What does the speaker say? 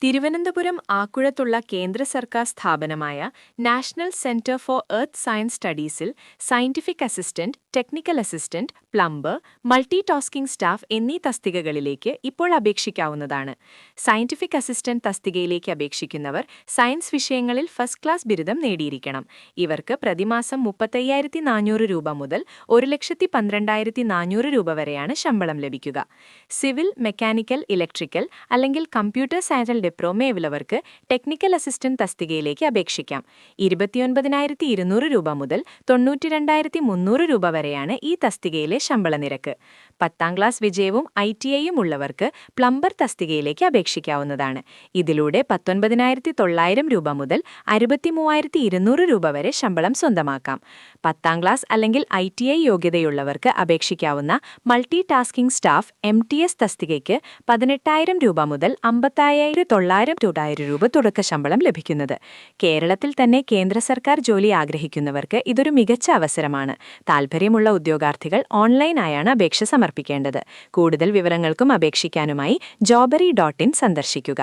തിരുവനന്തപുരം ആക്കുഴത്തുള്ള കേന്ദ്ര സർക്കാർ സ്ഥാപനമായ national centre for earth science സ്റ്റഡീസിൽ scientific assistant, technical assistant, plumber, multi tasking staff എന്നീ തസ്തികകളിലേക്ക് ഇപ്പോൾ അപേക്ഷിക്കാവുന്നതാണ്. സയന്റിഫിക് അസിസ്റ്റന്റ് തസ്തികയിലേക്ക് അപേക്ഷിക്കുന്നവർ സയൻസ് വിഷയങ്ങളിൽ ഫസ്റ്റ് ക്ലാസ് ബിരുദം നേടിയിരിക്കണം. ഇവർക്ക് പ്രതിമാസം 35,400 രൂപ മുതൽ 1,12,400 രൂപ വരെയാണ് ശമ്പളം ലഭിക്കുക. സിവിൽ, മെക്കാനിക്കൽ, ഇലക്ട്രിക്കൽ അല്ലെങ്കിൽ കമ്പ്യൂട്ടർ സയൻസിൽ ഡിപ്ലോമയുള്ളവർക്ക് ടെക്നിക്കൽ അസിസ്റ്റന്റ് തസ്തികയിലേക്ക് അപേക്ഷിക്കാം. 29,200 രൂപ മുതൽ 92,300 രൂപ വരെയാണ് ഈ തസ്തികയിലെ ശമ്പള നിരക്ക്. 10ാം ക്ലാസ് വിജയവും ITIയും ഉള്ളവർക്ക് പ്ലംബർ തസ്തികയിലേക്ക് അപേക്ഷിക്കാവുന്നതാണ്. ഇതിലൂടെ 19,900 രൂപ മുതൽ 63,200 രൂപ വരെ ശമ്പളം സ്വന്തമാക്കാം. 10ാം ക്ലാസ് അല്ലെങ്കിൽ ITI യോഗ്യതയുള്ളവർക്ക് അപേക്ഷിക്കാവുന്ന മൾട്ടി ടാസ്കിംഗ് സ്റ്റാഫ് MTS തസ്തികയ്ക്ക് 18,000 രൂപ മുതൽ 55,900 രൂപ തുടക്ക ശമ്പളം ലഭിക്കുന്നത്. കേരളത്തിൽ തന്നെ കേന്ദ്ര സർക്കാർ ജോലി ആഗ്രഹിക്കുന്നവർക്ക് ഇതൊരു മികച്ച അവസരമാണ്. താൽപ്പര്യമുള്ള ഉദ്യോഗാർത്ഥികൾ ഓൺലൈനായാണ് അപേക്ഷ സമർപ്പിക്കേണ്ടത്. കൂടുതൽ വിവരങ്ങൾക്കും അപേക്ഷിക്കാനുമായി jobbery.in സന്ദർശിക്കുക.